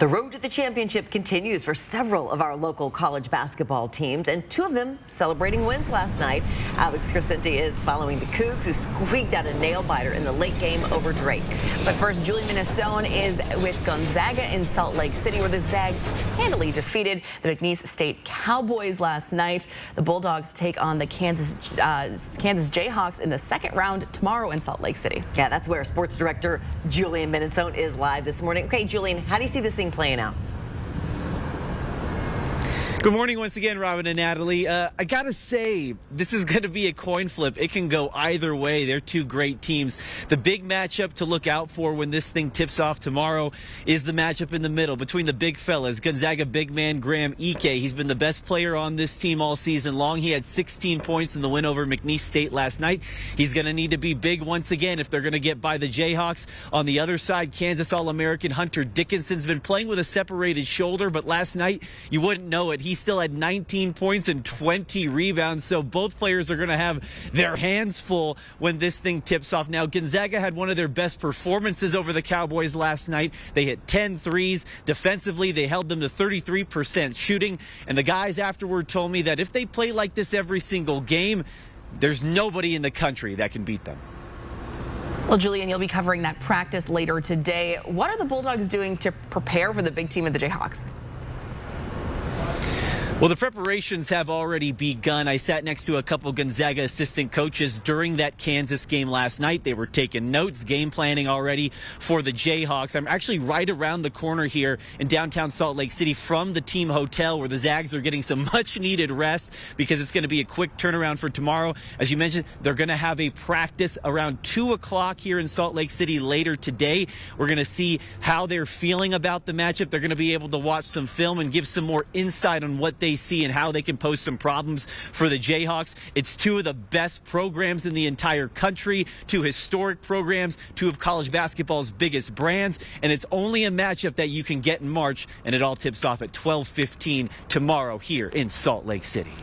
The road to the championship continues for several of our local college basketball teams, and two of them celebrating wins last night. Alex Crescenti is following the Cougs, who squeaked out a nail-biter in the late game over Drake. But first, Julie Minnesota is with Gonzaga in Salt Lake City, where the Zags handily defeated the McNeese State Cowboys last night. The Bulldogs take on the Kansas Jayhawks in the second round tomorrow in Salt Lake City. Yeah, that's where sports director Julian Minnesota is live this morning. Okay, Julian, how do you see this thing playing out? Good morning once again, Robin and Natalie. I gotta say, this is gonna be a coin flip. It can go either way. They're two great teams. The big matchup to look out for when this thing tips off tomorrow is the matchup in the middle between the big fellas. Gonzaga big man Graham Ike. He's been the best player on this team all season long. He had 16 points in the win over McNeese State last night. He's gonna need to be big once again if they're gonna get by the Jayhawks. On the other side, Kansas All-American Hunter Dickinson's been playing with a separated shoulder, but last night, you wouldn't know it. He still had 19 points and 20 rebounds, so both players are going to have their hands full when this thing tips off. Now, Gonzaga had one of their best performances over the Cowboys last night. They hit 10 threes. Defensively, they held them to 33% shooting, and the guys afterward told me that if they play like this every single game, there's nobody in the country that can beat them. Well, Julian, you'll be covering that practice later today. What are the Bulldogs doing to prepare for the big team of the Jayhawks? Well, the preparations have already begun. I sat next to a couple Gonzaga assistant coaches during that Kansas game last night. They were taking notes, game planning already for the Jayhawks. I'm actually right around the corner here in downtown Salt Lake City from the team hotel, where the Zags are getting some much-needed rest because it's going to be a quick turnaround for tomorrow. As you mentioned, they're going to have a practice around 2 o'clock here in Salt Lake City later today. We're going to see how they're feeling about the matchup. They're going to be able to watch some film and give some more insight on what they see and how they can pose some problems for the Jayhawks. It's two of the best programs in the entire country, two historic programs, two of college basketball's biggest brands, and it's only a matchup that you can get in March, and it all tips off at 12:15 tomorrow here in Salt Lake City.